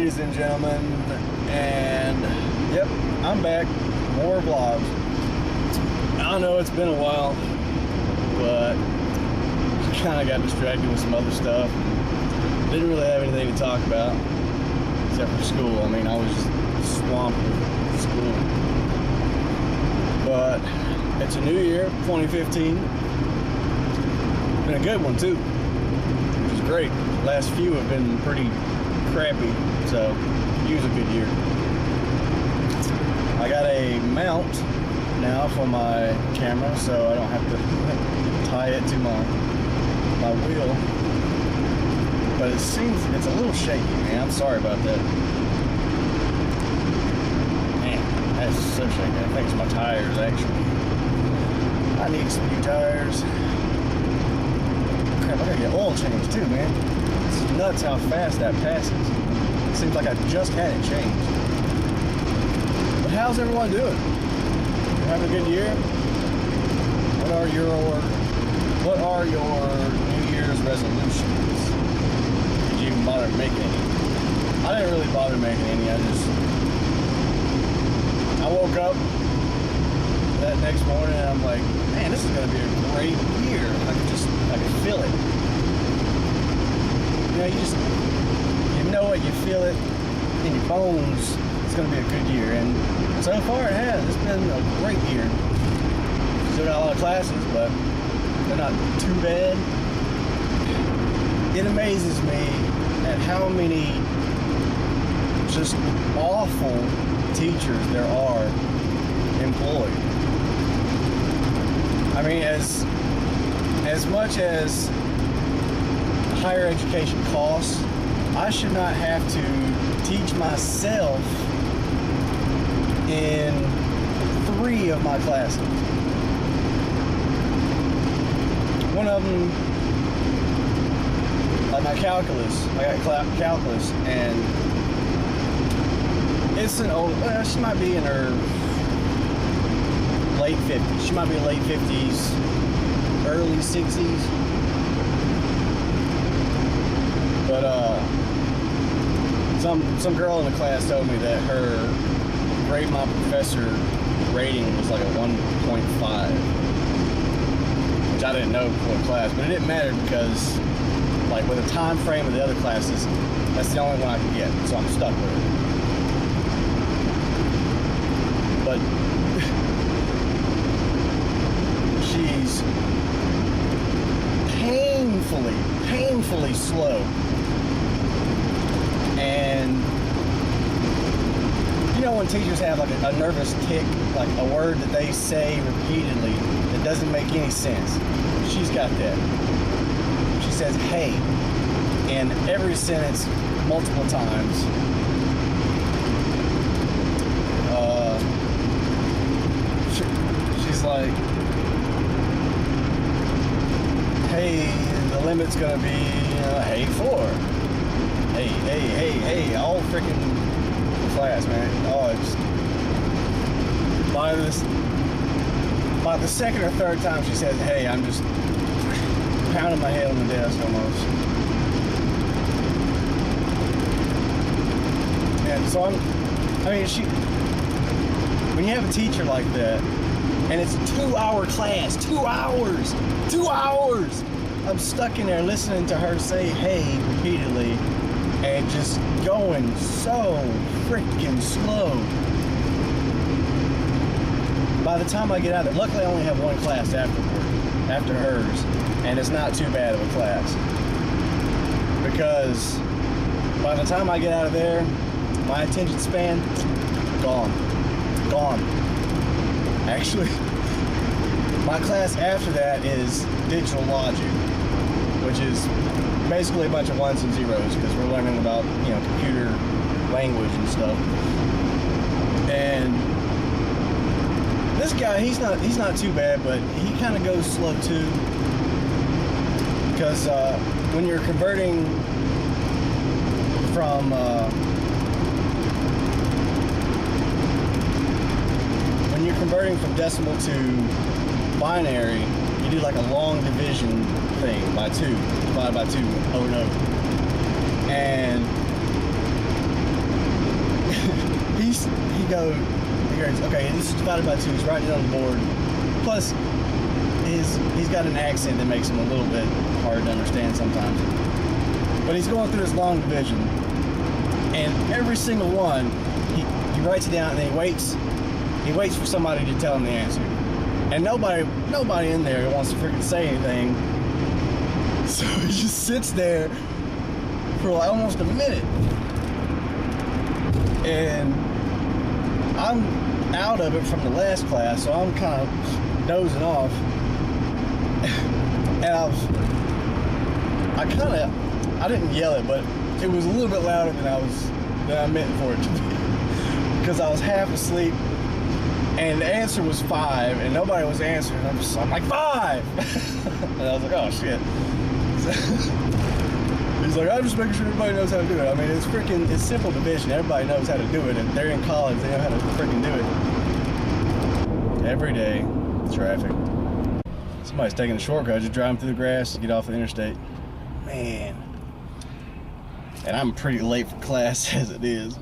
ladies and gentlemen, and yep, I'm back. More vlogs. I know it's been a while, but I kind of got distracted with some other stuff. Didn't really have anything to talk about except for school. I mean, I was just swamped with school. But it's a new year, 2015. Been a good one too, which is great. Last few have been pretty crappy, so use a good year. I got a mount now for my camera, so I don't have to tie it to my wheel. But it seems it's a little shaky, man. I'm sorry about that. Man, that's so shaky. I think it's my tires, actually. I need some new tires. Crap, I gotta get oil changed too, man. It's nuts how fast that passes. It seems like I just had it changed. But how's everyone doing? You having a good year? What are your New Year's resolutions? Did you even bother making any? I didn't really bother making any. I woke up that next morning and I'm like, man, this is gonna be a great year. I can feel it. You know, you know it, you feel it in your bones. It's gonna be a good year, and so far it has. It's been a great year. Still got a lot of classes, but they're not too bad. It amazes me at how many just awful teachers there are employed. I mean, as much as higher education costs, I should not have to teach myself in 3 of my classes. One of them, like my calculus, I got calculus, and it's an old, she might be in her late 50s. She might be late 50s, early 60s. But some girl in the class told me that her grade my professor rating was like a 1.5, which I didn't know before class, but it didn't matter because, like, with the time frame of the other classes, that's the only one I could get, so I'm stuck with it. But she's painfully slow. And you know when teachers have like a nervous tick, like a word that they say repeatedly that doesn't make any sense? She's got that. She says hey in every sentence multiple times. She's like, hey, the limit's gonna be hey 4. Hey, all freaking class, man. Oh, it's by the second or third time she says hey, I'm just pounding my head on the desk almost. And so when you have a teacher like that, and it's a 2-hour class, 2 hours, I'm stuck in there listening to her say hey repeatedly and just going so freaking slow. By the time I get out of there, luckily I only have one class after hers, and it's not too bad of a class. Because by the time I get out of there, my attention span, gone. Actually, my class after that is digital logic, which is basically a bunch of ones and zeros because we're learning about, computer language and stuff. And this guy, he's not too bad, but he kind of goes slow too, because when you're converting from decimal to binary, you do like a long division thing by 2, divided by 2 over and over. And he goes, okay, this is divided by 2. He's writing it on the board. Plus, he's got an accent that makes him a little bit hard to understand sometimes. But he's going through this long division, and every single one, he writes it down, and then he waits for somebody to tell him the answer. And nobody in there wants to freaking say anything. So he just sits there for like almost a minute. And I'm out of it from the last class, so I'm kind of dozing off. And I didn't yell it, but it was a little bit louder than I meant for it to be. Because I was half asleep, and the answer was 5, and nobody was answering. I'm like, 5! And I was like, oh shit. He's like, I'm just making sure everybody knows how to do it. I mean, it's simple division. Everybody knows how to do it, and they're in college. They know how to freaking do it. Every day, traffic. Somebody's taking a shortcut, just driving through the grass to get off the interstate. Man. And I'm pretty late for class as it is.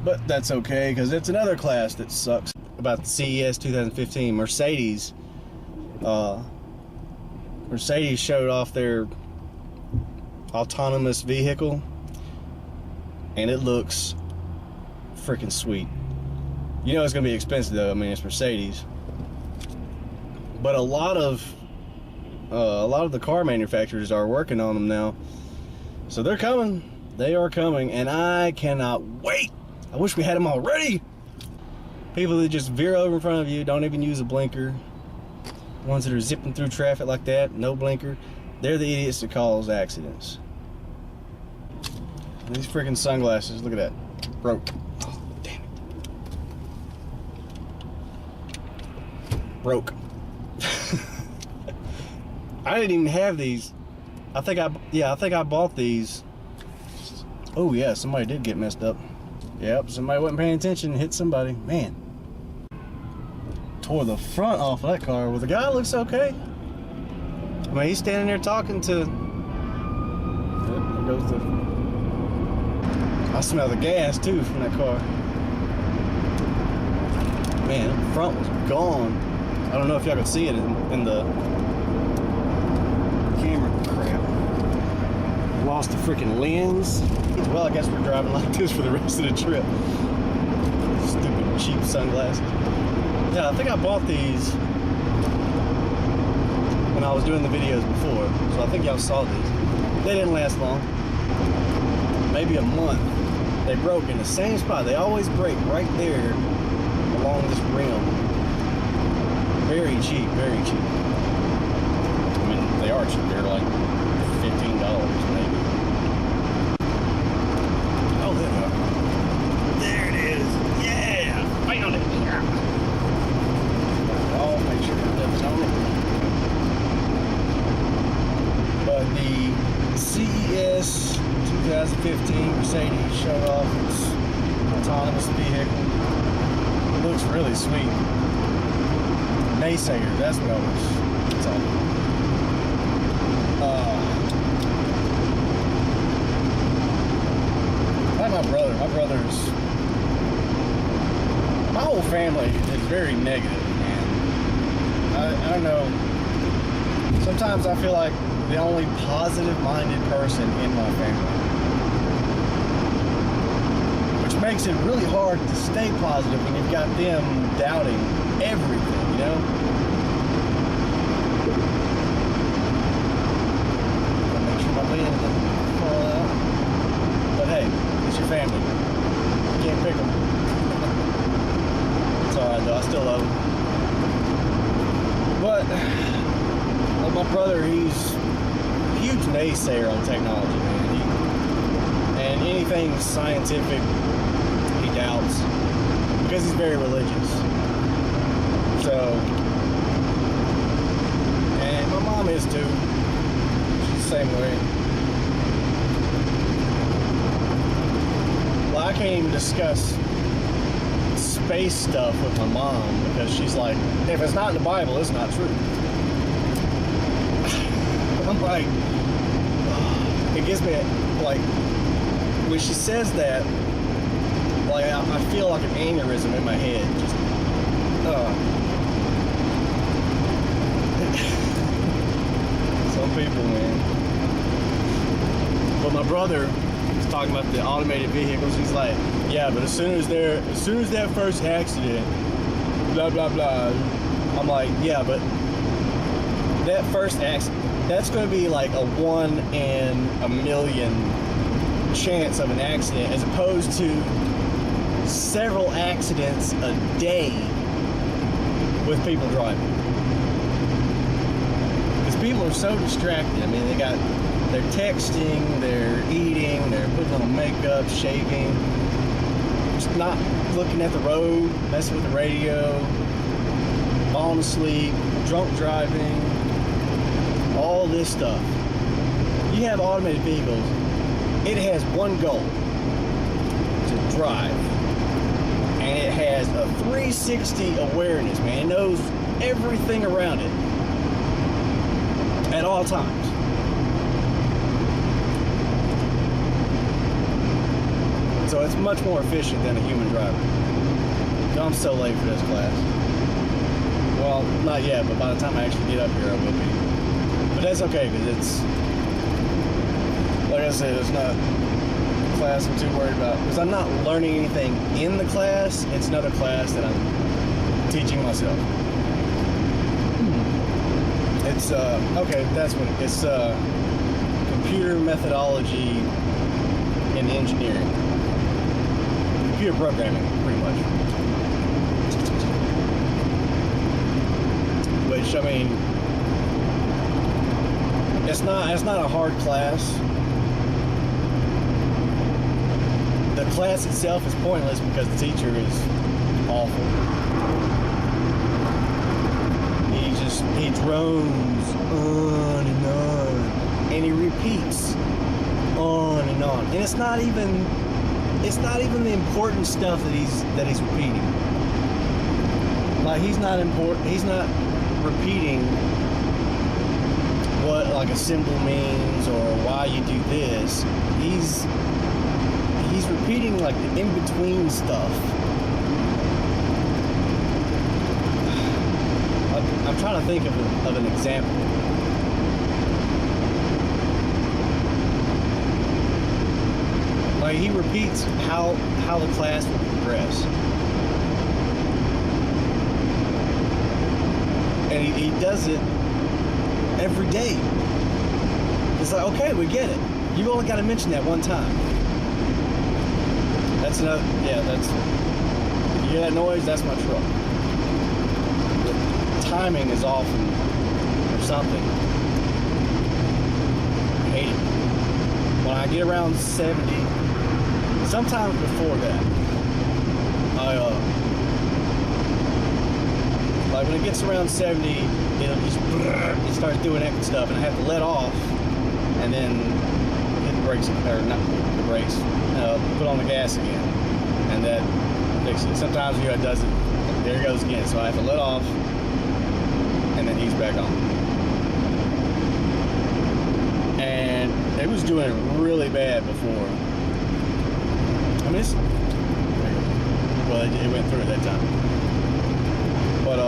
But that's okay, because it's another class that sucks. About the CES 2015, Mercedes showed off their autonomous vehicle, and it looks freaking sweet. You know it's gonna be expensive though. I mean, it's Mercedes, but a lot of the car manufacturers are working on them now, so they're coming. They are coming, and I cannot wait. I wish we had them already. People that just veer over in front of you, don't even use a blinker. Ones that are zipping through traffic like that, no blinker. They're the idiots that cause accidents. These freaking sunglasses, look at that. Broke. Oh, damn it. Broke. I didn't even have these. I think I bought these. Oh yeah, somebody did get messed up. Yep, somebody wasn't paying attention and hit somebody. Man. Tore the front off of that car. Well, the guy looks okay. I mean, he's standing there talking to... There goes the... I smell the gas, too, from that car. Man, the front was gone. I don't know if y'all could see it in the camera. Crap. Lost the freaking lens. Well, I guess we're driving like this for the rest of the trip. Stupid, cheap sunglasses. Yeah, I think I bought these when I was doing the videos before, so I think y'all saw these. They didn't last long. Maybe a month. They broke in the same spot. They always break right there along this rim. Very cheap, very cheap. I mean, they are cheap. They're like $15 maybe. Oh, there it is. Yeah! Found it. I'll make sure that's on it. But the CES 2015 Mercedes showed off its autonomous vehicle. It looks really sweet. Naysayer, that's what I was talking about. Like my brother's, my whole family is very negative. I don't know, sometimes I feel like the only positive-minded person in my family, which makes it really hard to stay positive when you've got them doubting everything, you know? Gotta make sure my lens doesn't fall out. But hey, it's your family. You can't pick them. It's alright though, I still love them. But, like my brother, he's a huge naysayer on technology, man. And anything scientific, he doubts. Because he's very religious. So, and my mom is too. She's the same way. Well, I can't even discuss space stuff with my mom because she's like, if it's not in the Bible, it's not true. I'm like, it gives me like, when she says that, like I feel like an aneurysm in my head. Just, some people, man. But my brother was talking about the automated vehicles. He's like, yeah, but as soon as that first accident, blah blah blah. I'm like, yeah, but that first accident, that's going to be like a 1 in a million chance of an accident, as opposed to several accidents a day with people driving. Because people are so distracted. I mean, they're texting, they're eating, they're putting on makeup, shaving, just not looking at the road, messing with the radio, falling asleep, drunk driving, all this stuff. You have automated vehicles, it has one goal: to drive. And it has a 360 awareness, man. It knows everything around it at all times. So it's much more efficient than a human driver. So I'm so late for this class. Well, not yet, but by the time I actually get up here, I will be. But that's okay, because it's, like I said, it's not a class I'm too worried about. Because I'm not learning anything in the class. It's another class that I'm teaching myself. It's, okay, that's what it's, computer methodology in engineering. Computer programming, pretty much. Which, I mean, it's not a hard class. The class itself is pointless because the teacher is awful. He drones on, and he repeats on and on. And it's not even the important stuff that he's repeating. Like, he's not repeating what like a symbol means or why you do this. He's repeating like the in-between stuff. I'm trying to think of an example. Like, he repeats how the class will progress. And he does it every day. It's like, okay, we get it. You only got to mention that one time. That's another, yeah, that's, you hear that noise? That's my truck. The timing is off or something. I hate it. When I get around 70, sometimes before that, like when it gets around 70, it starts doing that stuff, and I have to let off, and then hit the brakes, or not the brakes, put on the gas again, and that fixes it. Sometimes it does it, there it goes again, so I have to let off, and then he's back on. And it was doing it really bad before. I mean, well, it went through at that time. But,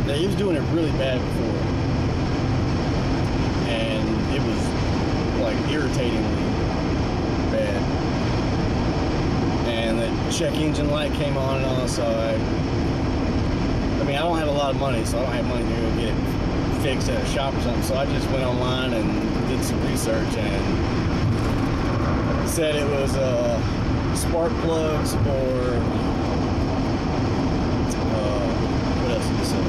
yeah, he was doing it really bad before. And it was, like, irritatingly bad. And the check engine light came on and all, so I mean, I don't have a lot of money, so I don't have money to go get it fixed at a shop or something. So I just went online and did some research and said it was, spark plugs or what else did it say?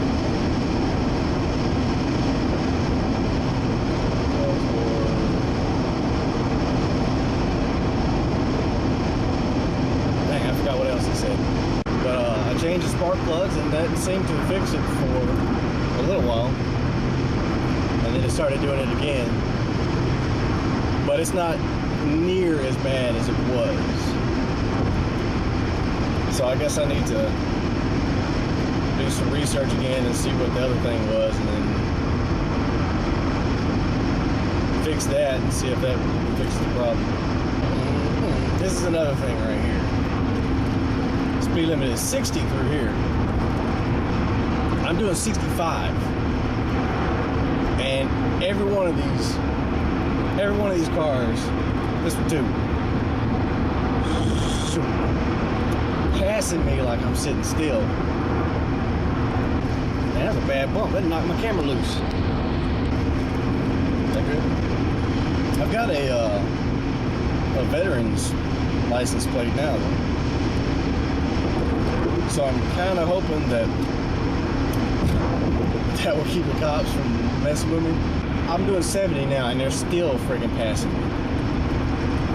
Dang, I forgot what else it said. But I changed the spark plugs, and that seemed to fix it for a little while. And then it started doing it again. But it's not near as bad as it was. So I guess I need to do some research again and see what the other thing was, and then fix that and see if that fixes the problem. This is another thing right here. speed limit is 60 through here. I'm doing 65. And every one of these cars, this one too, passing me like I'm sitting still. Man, that's a bad bump. That knocked my camera loose. Is that good? I've got a veteran's license plate now, though. So I'm kind of hoping that will keep the cops from messing with me. I'm doing 70 now, and they're still freaking passing me.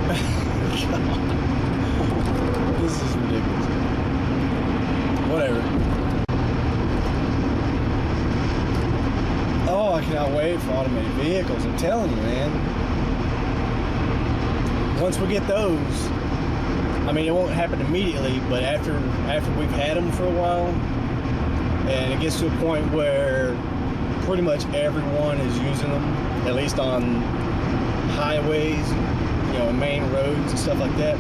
God. This is ridiculous. Whatever. Oh, I cannot wait for automated vehicles. I'm telling you, man. Once we get those, I mean, it won't happen immediately, but after we've had them for a while, and it gets to a point where pretty much everyone is using them, at least on highways, you know, main roads and stuff like that,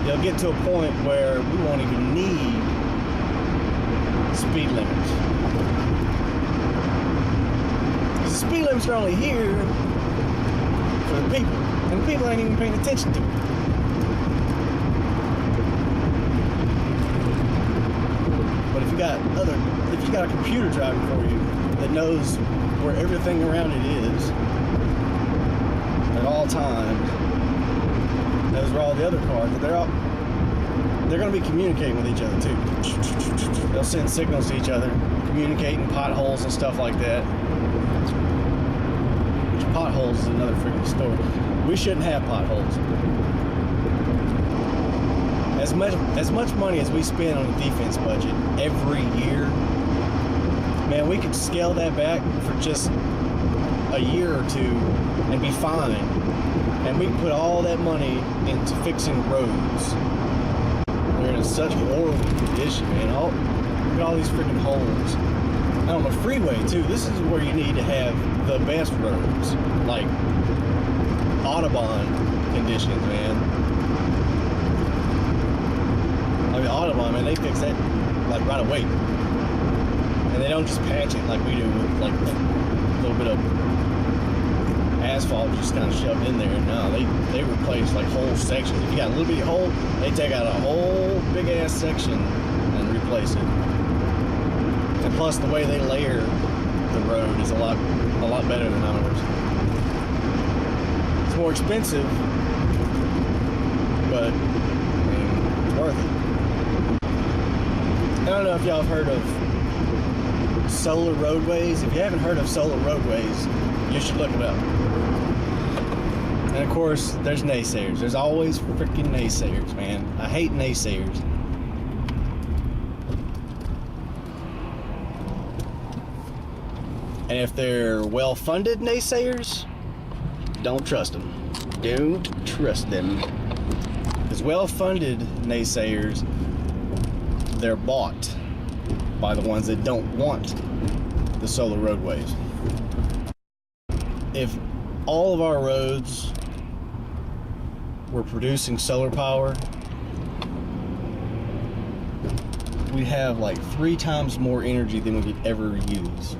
they'll get to a point where we won't even need speed limits. Because the speed limits are only here for the people, and the people ain't even paying attention to it. But if you got a computer driving for you that knows where everything around it is at all times, knows where all the other cars, they're going to be communicating with each other too. They'll send signals to each other, communicating potholes and stuff like that. Which potholes is another freaking story. We shouldn't have potholes. As much money as we spend on the defense budget every year, man, we could scale that back for just a year or two and be fine. And we can put all that money into fixing roads. They're in such horrible condition, man. Look at all these freaking holes. And on the freeway too, this is where you need to have the best roads, like Autobahn conditions, man. I mean, Autobahn, man, they fix that like right away, and they don't just patch it like we do with like a little bit of asphalt just kind of shoved in there. No, they replace like whole sections. If you got a little bitty hole, they take out a whole big ass section and replace it. And plus, the way they layer the road is a lot better than ours. It's more expensive, but I mean, it's worth it. I don't know if y'all have heard of solar roadways. If you haven't heard of solar roadways, you should look it up. And of course, there's naysayers. There's always freaking naysayers, man. I hate naysayers. And if they're well-funded naysayers, don't trust them. Don't trust them. Because well-funded naysayers, they're bought by the ones that don't want the solar roadways. If all of our roads were producing solar power, we'd have like 3 times more energy than we could ever use.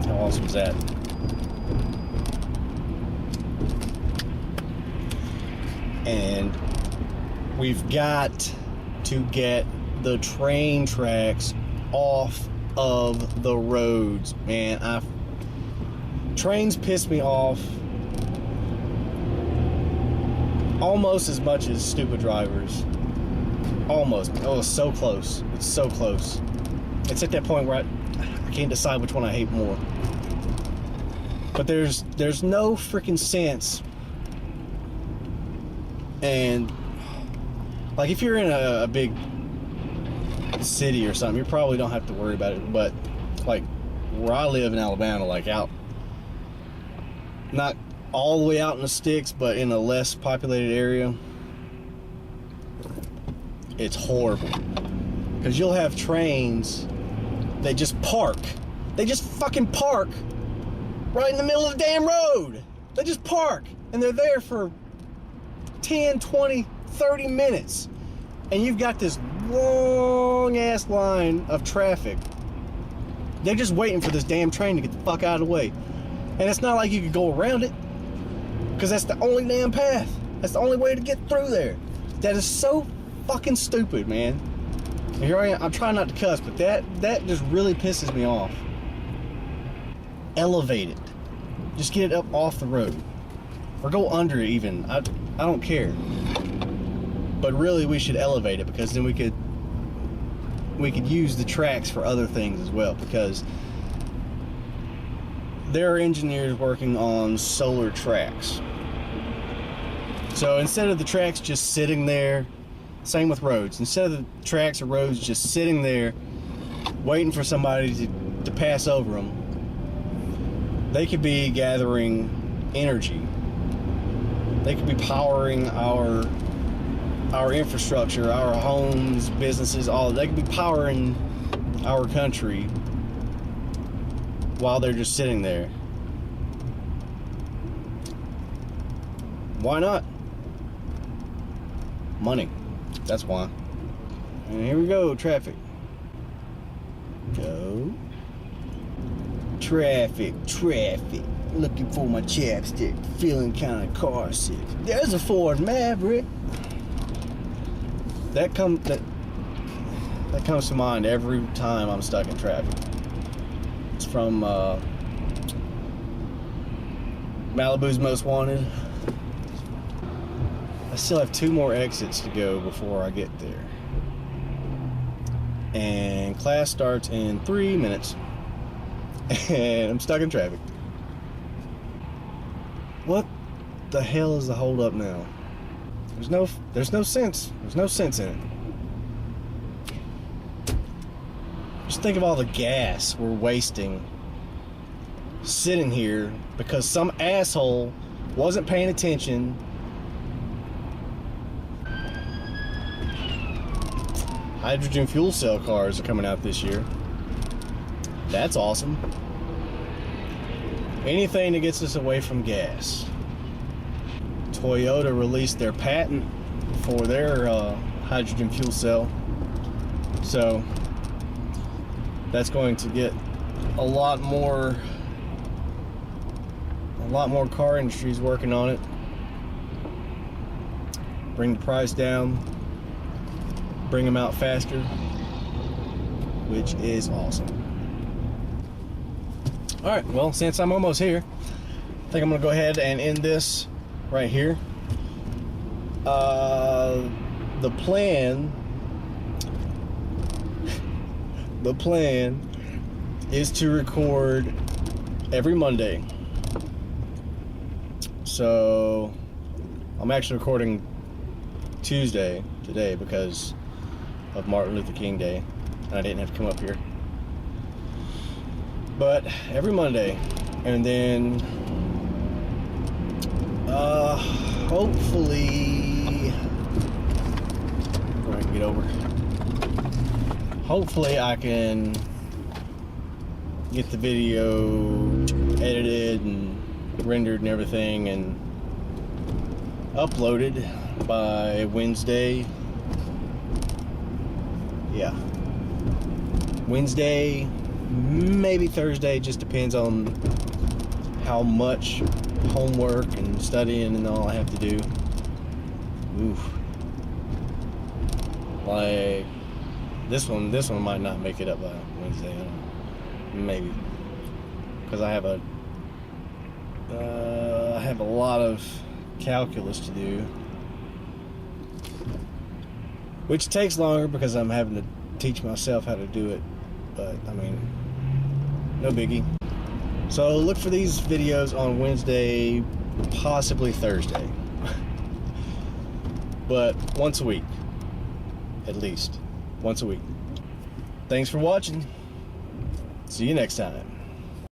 How awesome is that? And we've got to get the train tracks off of the roads, man. Trains piss me off almost as much as stupid drivers. Almost. Oh, it's so close. It's so close. It's at that point where I can't decide which one I hate more. But there's no freaking sense. And like, if you're in a big city or something, you probably don't have to worry about it. But like where I live in Alabama, like out, not all the way out in the sticks, but in a less populated area, it's horrible. Because you'll have trains, they just park. They just fucking park right in the middle of the damn road. They just park, and they're there for 10, 20, 30 minutes. And you've got this long ass line of traffic. They're just waiting for this damn train to get the fuck out of the way. And it's not like you could go around it, because that's the only damn path. That's the only way to get through there. That is so fucking stupid, man. And here I am. I'm trying not to cuss, but that just really pisses me off. Elevate it. Just get it up off the road. Or go under it even. I don't care. But really we should elevate it, because then we could use the tracks for other things as well, because there are engineers working on solar tracks. So instead of the tracks just sitting there, same with roads, instead of the tracks or roads just sitting there waiting for somebody to pass over them, they could be gathering energy. They could be powering our infrastructure, our homes, businesses, all. They could be powering our country while they're just sitting there. Why not? Money. That's why. And here we go, traffic. Go. Traffic. Looking for my chapstick. Feeling kind of car sick. There's a Ford Maverick. That comes to mind every time I'm stuck in traffic. It's from Malibu's Most Wanted. I still have 2 more exits to go before I get there. And class starts in 3 minutes. And I'm stuck in traffic. What the hell is the hold up now? There's no sense. There's no sense in it. Just think of all the gas we're wasting sitting here because some asshole wasn't paying attention. Hydrogen fuel cell cars are coming out this year. That's awesome. Anything that gets us away from gas. Toyota released their patent for their hydrogen fuel cell, so that's going to get a lot more car industries working on it. Bring the price down, bring them out faster, which is awesome. All right, well, since I'm almost here, I think I'm gonna go ahead and end this right here. The plan is to record every Monday. So I'm actually recording Tuesday today because of Martin Luther King Day, and I didn't have to come up here. But every Monday, and then hopefully, I can get over. Hopefully, I can get the video edited and rendered and everything, and uploaded by Wednesday. Yeah, Wednesday, maybe Thursday. Just depends on how much homework and studying and all I have to do. Oof. Like this one might not make it up by Wednesday. I don't know. Maybe because I have a lot of calculus to do, which takes longer because I'm having to teach myself how to do it. But I mean, no biggie. So look for these videos on Wednesday, possibly Thursday. But once a week, at least. Once a week. Thanks for watching. See you next time.